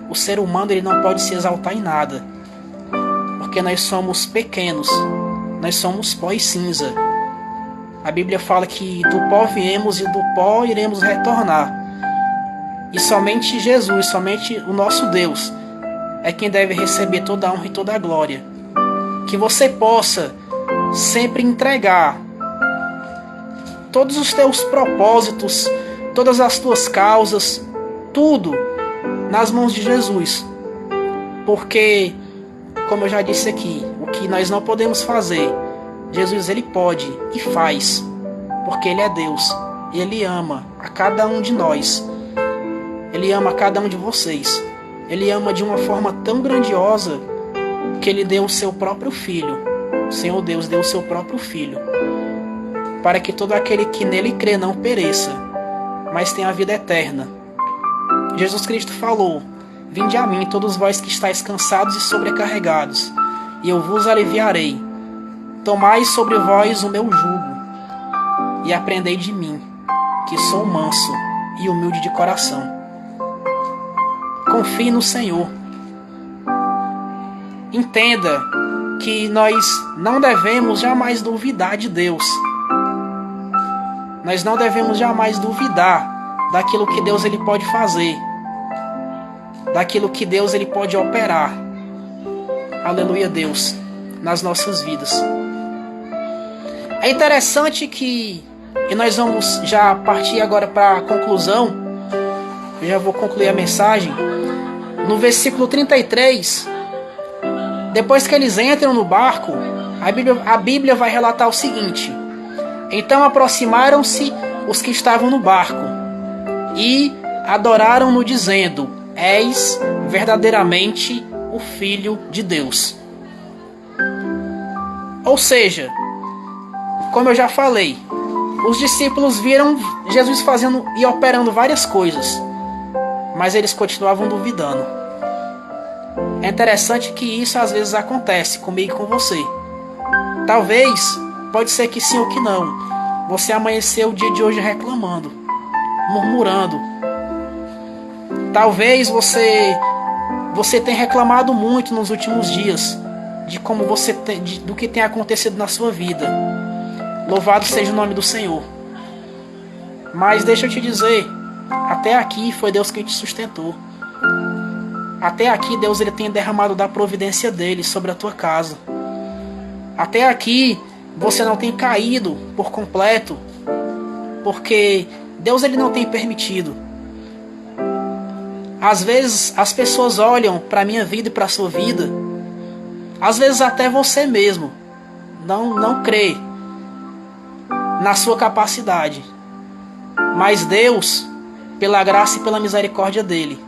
O ser humano ele não pode se exaltar em nada, porque nós somos pequenos, nós somos pó e cinza. A Bíblia fala que do pó viemos e do pó iremos retornar. E somente Jesus, somente o nosso Deus é quem deve receber toda a honra e toda a glória. Que você possa sempre entregar todos os teus propósitos, todas as tuas causas, tudo nas mãos de Jesus. Porque, como eu já disse aqui, o que nós não podemos fazer, Jesus Ele pode e faz. Porque Ele é Deus. E Ele ama a cada um de nós. Ele ama a cada um de vocês. Ele ama de uma forma tão grandiosa que Ele deu o seu próprio Filho. O Senhor Deus deu o seu próprio Filho, para que todo aquele que nele crê não pereça, mas tenha a vida eterna. Jesus Cristo falou: vinde a mim todos vós que estáis cansados e sobrecarregados, e eu vos aliviarei. Tomai sobre vós o meu jugo, e aprendei de mim, que sou manso e humilde de coração. Confie no Senhor. Entenda que nós não devemos jamais duvidar de Deus. Nós não devemos jamais duvidar daquilo que Deus ele pode fazer, daquilo que Deus ele pode operar. Aleluia, Deus, nas nossas vidas. É interessante que, e nós vamos já partir agora para a conclusão, eu já vou concluir a mensagem, no versículo 33, depois que eles entram no barco, a Bíblia vai relatar o seguinte: então aproximaram-se os que estavam no barco e adoraram-no dizendo: és verdadeiramente o Filho de Deus. Ou seja, como eu já falei, os discípulos viram Jesus fazendo e operando várias coisas, mas eles continuavam duvidando. É interessante que isso às vezes acontece comigo e com você. Talvez, pode ser que sim ou que não, você amanheceu o dia de hoje reclamando, murmurando. Talvez você tenha reclamado muito nos últimos dias de como do que tem acontecido na sua vida. Louvado seja o nome do Senhor. Mas deixa eu te dizer, até aqui foi Deus quem te sustentou. Até aqui Deus ele tem derramado da providência dele sobre a tua casa. Até aqui você não tem caído por completo, porque Deus ele não tem permitido. Às vezes as pessoas olham para a minha vida e para a sua vida, às vezes até você mesmo não crê na sua capacidade. Mas Deus, pela graça e pela misericórdia dele,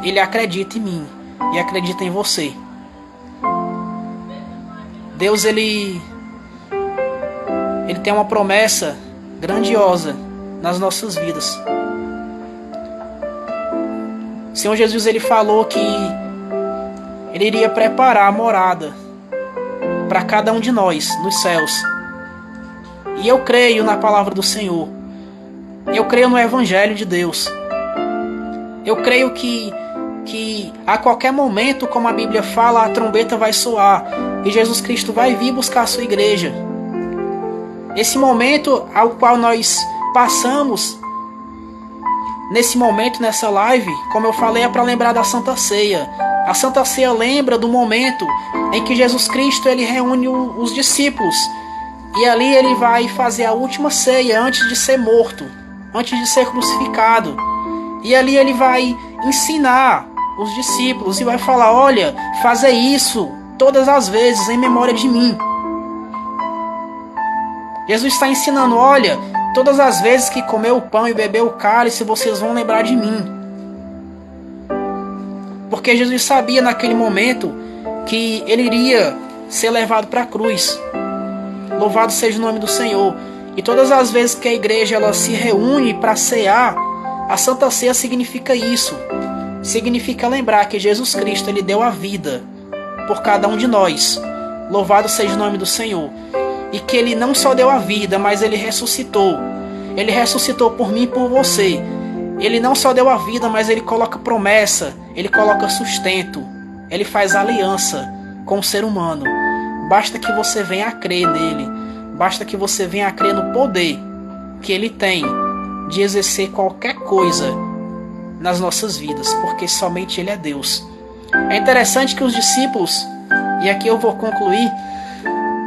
Ele acredita em mim e acredita em você. Deus ele tem uma promessa grandiosa nas nossas vidas. O Senhor Jesus ele falou que Ele iria preparar a morada para cada um de nós nos céus. E eu creio na palavra do Senhor. Eu creio no Evangelho de Deus. Eu creio que a qualquer momento, como a Bíblia fala, a trombeta vai soar e Jesus Cristo vai vir buscar a sua igreja. Esse momento ao qual nós passamos, nesse momento, nessa live, como eu falei, é para lembrar da Santa Ceia. A Santa Ceia lembra do momento em que Jesus Cristo ele reúne os discípulos e ali ele vai fazer a última ceia antes de ser morto, antes de ser crucificado. E ali ele vai ensinar os discípulos e vai falar: olha, fazer isso todas as vezes em memória de mim. Jesus está ensinando: olha, todas as vezes que comer o pão e beber o cálice, vocês vão lembrar de mim. Porque Jesus sabia naquele momento que ele iria ser levado para a cruz. Louvado seja o nome do Senhor. E todas as vezes que a igreja ela se reúne para cear, a Santa Ceia significa isso. Significa lembrar que Jesus Cristo ele deu a vida por cada um de nós. Louvado seja o nome do Senhor. E que ele não só deu a vida, mas ele ressuscitou. Ele ressuscitou por mim e por você. Ele não só deu a vida, mas ele coloca promessa, ele coloca sustento, ele faz aliança com o ser humano. Basta que você venha a crer nele, basta que você venha a crer no poder que ele tem de exercer qualquer coisa nas nossas vidas, porque somente ele é Deus. É interessante que os discípulos, e aqui eu vou concluir,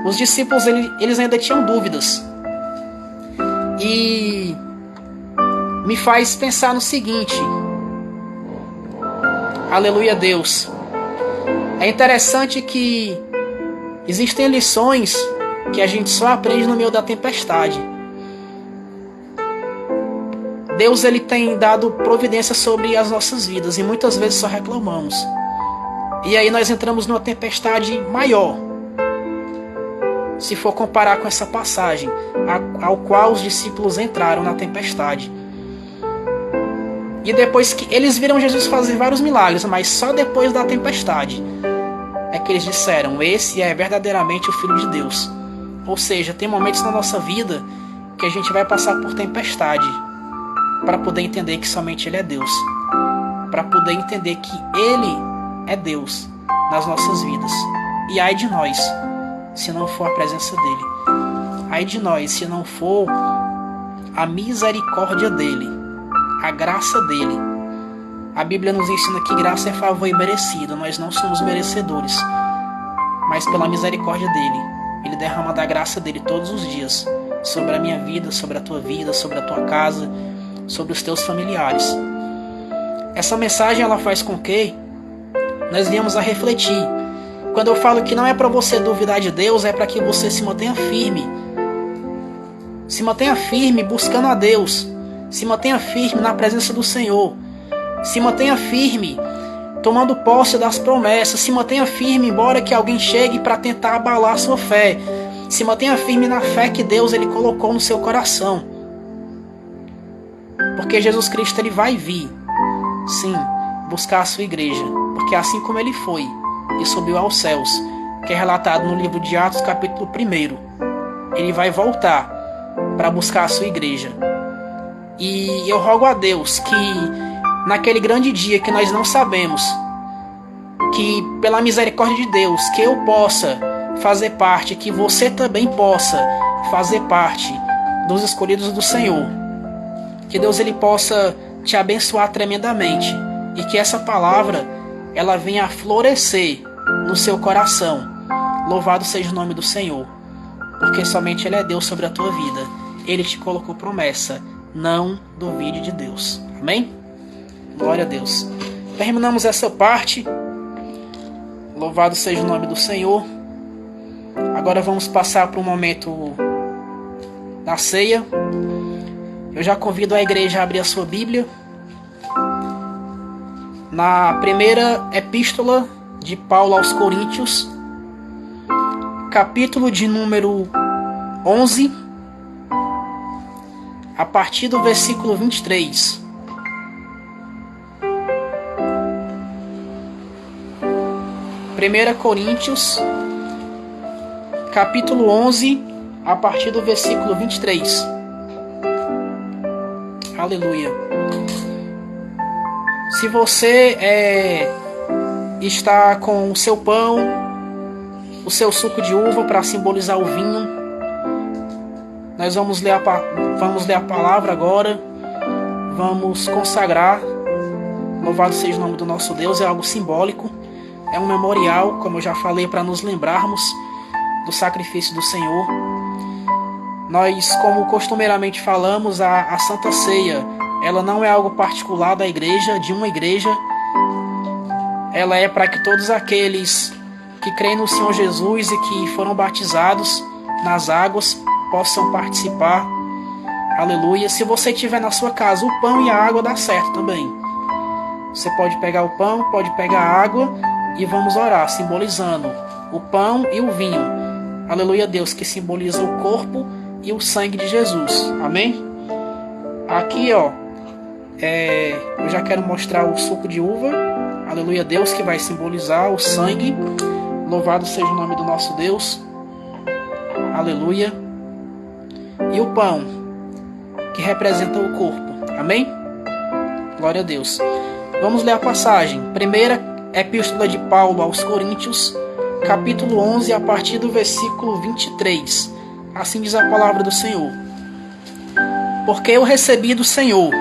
os discípulos eles ainda tinham dúvidas. E me faz pensar no seguinte: aleluia a Deus. É interessante que existem lições que a gente só aprende no meio da tempestade. Deus ele tem dado providência sobre as nossas vidas e muitas vezes só reclamamos. E aí nós entramos numa tempestade maior, se for comparar com essa passagem ao qual os discípulos entraram na tempestade. E depois que eles viram Jesus fazer vários milagres, mas só depois da tempestade é que eles disseram: esse é verdadeiramente o Filho de Deus. Ou seja, tem momentos na nossa vida que a gente vai passar por tempestade para poder entender que somente Ele é Deus, para poder entender que Ele é Deus nas nossas vidas. E ai de nós se não for a presença dEle, ai de nós se não for a misericórdia dEle, a graça dele. A Bíblia nos ensina que graça é favor imerecido. Nós não somos merecedores, mas pela misericórdia dele, ele derrama da graça dele todos os dias sobre a minha vida, sobre a tua vida, sobre a tua casa, sobre os teus familiares. Essa mensagem ela faz com que nós venhamos a refletir. Quando eu falo que não é para você duvidar de Deus, é para que você se mantenha firme. Se mantenha firme buscando a Deus. Se mantenha firme na presença do Senhor. Se mantenha firme tomando posse das promessas. Se mantenha firme embora que alguém chegue para tentar abalar a sua fé. Se mantenha firme na fé que Deus ele colocou no seu coração. Porque Jesus Cristo ele vai vir, sim, buscar a sua igreja. Porque assim como ele foi e subiu aos céus, que é relatado no livro de Atos capítulo 1, ele vai voltar para buscar a sua igreja. E eu rogo a Deus que naquele grande dia que nós não sabemos, que pela misericórdia de Deus, que eu possa fazer parte, que você também possa fazer parte dos escolhidos do Senhor. Que Deus ele possa te abençoar tremendamente e que essa palavra ela venha a florescer no seu coração. Louvado seja o nome do Senhor, porque somente Ele é Deus sobre a tua vida. Ele te colocou promessa. Não duvide de Deus. Amém? Glória a Deus. Terminamos essa parte. Louvado seja o nome do Senhor. Agora vamos passar para o momento da ceia. Eu já convido a igreja a abrir a sua Bíblia na primeira epístola de Paulo aos Coríntios, capítulo de número 11, a partir do versículo 23. Primeira Coríntios, capítulo 11, a partir do versículo 23. Aleluia. Se você está com o seu pão, o seu suco de uva para simbolizar o vinho, nós vamos ler a palavra agora, vamos consagrar. Louvado seja o nome do nosso Deus. É algo simbólico, é um memorial, como eu já falei, para nos lembrarmos do sacrifício do Senhor. Nós, como costumeiramente falamos, a Santa Ceia, ela não é algo particular da igreja, de uma igreja. Ela é para que todos aqueles que creem no Senhor Jesus e que foram batizados nas águas possam participar. Aleluia. Se você tiver na sua casa o pão e a água, dá certo também. Você pode pegar o pão, pode pegar a água e vamos orar, simbolizando o pão e o vinho. Aleluia, Deus, que simboliza o corpo e o sangue de Jesus. Amém? Aqui, eu já quero mostrar o suco de uva. Aleluia, Deus, que vai simbolizar o sangue. Louvado seja o nome do nosso Deus. Aleluia. E o pão, que representa o corpo. Amém? Glória a Deus. Vamos ler a passagem. Primeira Epístola de Paulo aos Coríntios, capítulo 11, a partir do versículo 23. Assim diz a palavra do Senhor. Porque eu recebi do Senhor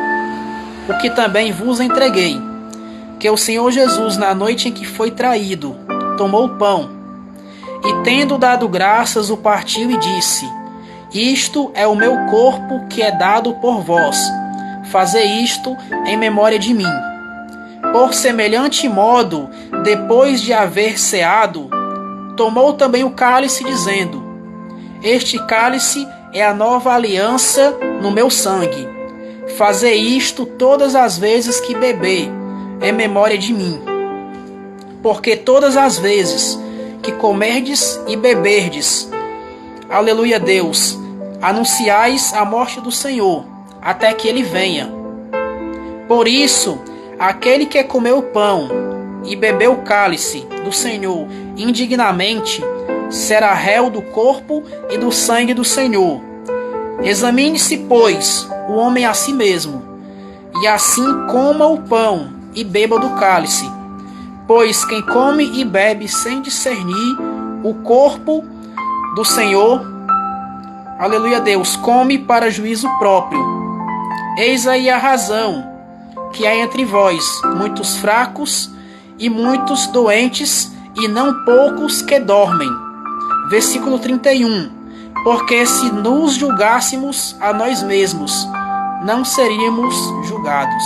o que também vos entreguei, que o Senhor Jesus, na noite em que foi traído, tomou o pão, e tendo dado graças, o partiu e disse: Isto é o meu corpo que é dado por vós. Fazei isto em memória de mim. Por semelhante modo, depois de haver ceado, tomou também o cálice, dizendo: Este cálice é a nova aliança no meu sangue. Fazei isto todas as vezes que beber, em memória de mim. Porque todas as vezes que comerdes e beberdes, aleluia, Deus, anunciais a morte do Senhor, até que ele venha. Por isso, aquele que comeu o pão e bebeu o cálice do Senhor indignamente, será réu do corpo e do sangue do Senhor. Examine-se, pois, o homem a si mesmo, e assim coma o pão e beba do cálice. Pois quem come e bebe sem discernir o corpo do Senhor, aleluia, Deus, come para juízo próprio. Eis aí a razão que há entre vós muitos fracos e muitos doentes, e não poucos que dormem. Versículo 31. Porque se nos julgássemos a nós mesmos, não seríamos julgados.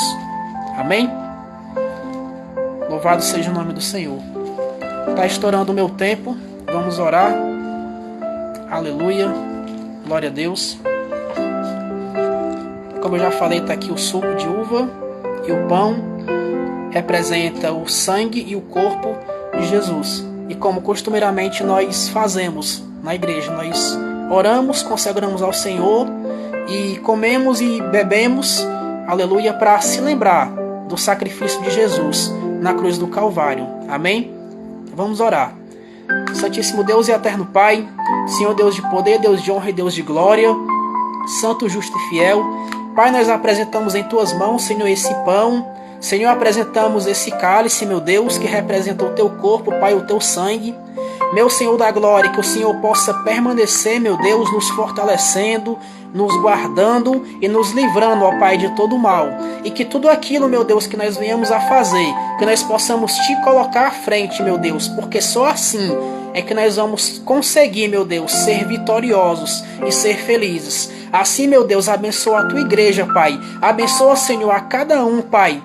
Amém? Louvado seja o nome do Senhor. Está estourando o meu tempo. Vamos orar. Aleluia. Glória a Deus. Como eu já falei, está aqui o suco de uva e o pão. Representa o sangue e o corpo de Jesus. E como costumeiramente nós fazemos na igreja, nós oramos, consagramos ao Senhor e comemos e bebemos, aleluia, para se lembrar do sacrifício de Jesus na cruz do Calvário. Amém? Vamos orar. Santíssimo Deus e eterno Pai, Senhor Deus de poder, Deus de honra e Deus de glória, santo, justo e fiel, Pai, nós apresentamos em Tuas mãos, Senhor, esse pão. Senhor, apresentamos esse cálice, meu Deus, que representa o Teu corpo, Pai, o Teu sangue. Meu Senhor da glória, que o Senhor possa permanecer, meu Deus, nos fortalecendo, nos guardando e nos livrando, ó Pai, de todo mal. E que tudo aquilo, meu Deus, que nós venhamos a fazer, que nós possamos Te colocar à frente, meu Deus, porque só assim é que nós vamos conseguir, meu Deus, ser vitoriosos e ser felizes. Assim, meu Deus, abençoa a Tua igreja, Pai. Abençoa, Senhor, a cada um, Pai,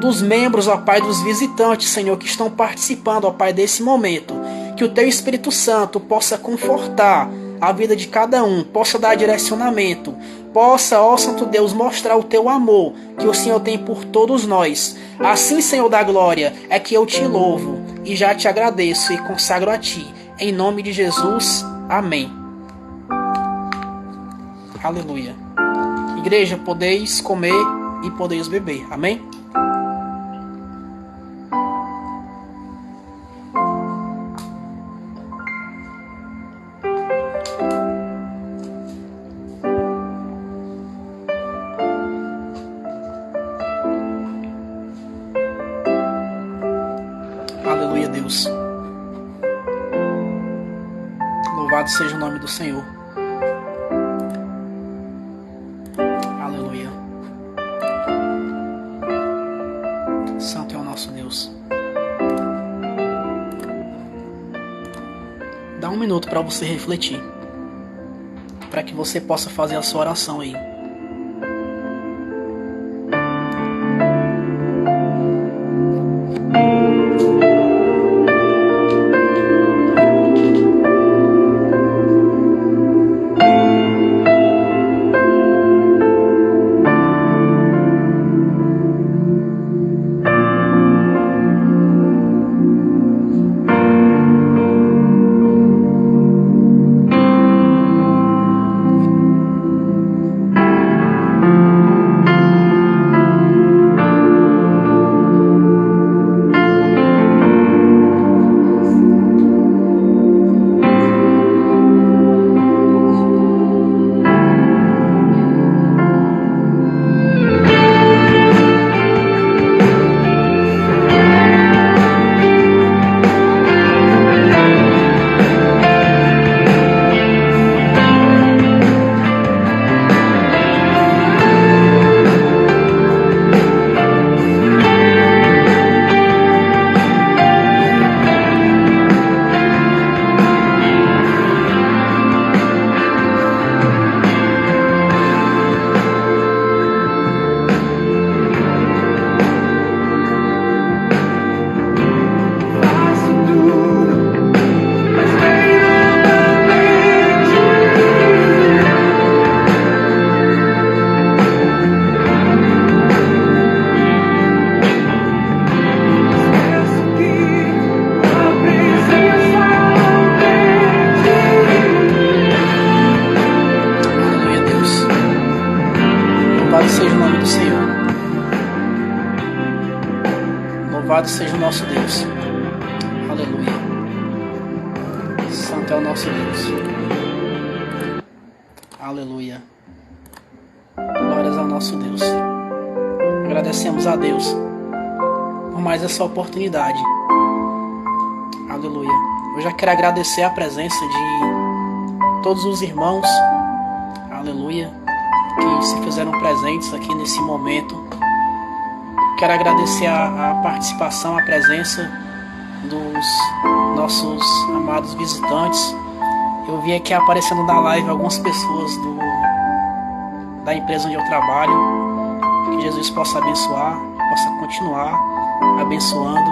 dos membros, ó Pai, dos visitantes, Senhor, que estão participando, ó Pai, desse momento. Que o Teu Espírito Santo possa confortar a vida de cada um, possa dar direcionamento, possa, ó Santo Deus, mostrar o Teu amor que o Senhor tem por todos nós. Assim, Senhor da glória, é que eu Te louvo e já Te agradeço e consagro a Ti. Em nome de Jesus, amém. Aleluia. Igreja, podeis comer e podeis beber. Amém? Louvado seja o nome do Senhor. Aleluia. Santo é o nosso Deus. Dá um minuto para você refletir, para que você possa fazer a sua oração aí. Louvado seja o nosso Deus. Aleluia. Santo é o nosso Deus. Aleluia. Glórias ao nosso Deus. Agradecemos a Deus por mais essa oportunidade. Aleluia. Eu já quero agradecer a presença de todos os irmãos. Aleluia. Que se fizeram presentes aqui nesse momento. Quero agradecer a participação, a presença dos nossos amados visitantes. Eu vi aqui aparecendo na live algumas pessoas da empresa onde eu trabalho. Que Jesus possa abençoar, possa continuar abençoando.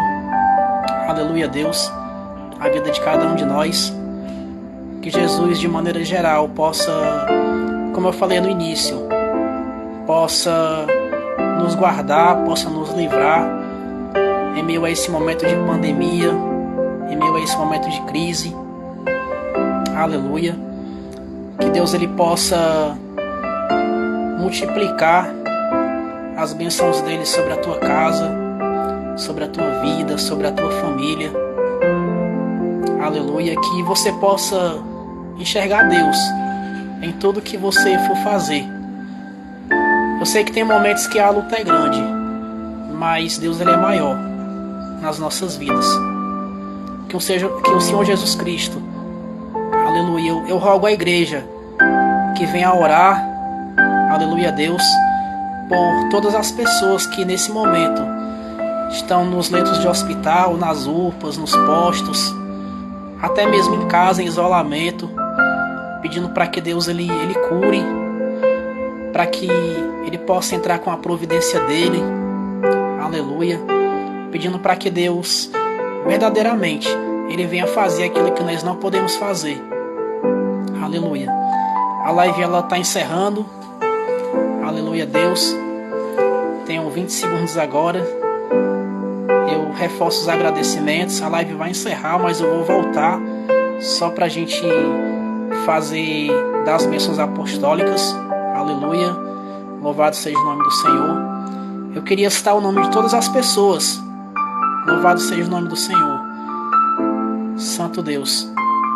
Aleluia, Deus, a vida de cada um de nós. Que Jesus, de maneira geral, possa, como eu falei no início, possa nos guardar, possa nos livrar em meio a esse momento de pandemia, em meio a esse momento de crise. Aleluia. Que Deus ele possa multiplicar as bênçãos dele sobre a tua casa, sobre a tua vida, sobre a tua família. Aleluia. Que você possa enxergar Deus em tudo que você for fazer. Eu sei que tem momentos que a luta é grande, mas Deus ele é maior nas nossas vidas. Que o Senhor Jesus Cristo, aleluia, eu rogo à igreja que venha orar, aleluia, Deus, por todas as pessoas que nesse momento estão nos leitos de hospital, nas UPAs, nos postos, até mesmo em casa, em isolamento, pedindo para que Deus ele cure, para que ele possa entrar com a providência dele, aleluia, pedindo para que Deus verdadeiramente ele venha fazer aquilo que nós não podemos fazer, aleluia. A live ela está encerrando, aleluia, Deus, tenho 20 segundos agora, eu reforço os agradecimentos, a live vai encerrar, mas eu vou voltar só para a gente fazer das bênçãos apostólicas. Aleluia, louvado seja o nome do Senhor. Eu queria citar o nome de todas as pessoas. Louvado seja o nome do Senhor. Santo Deus.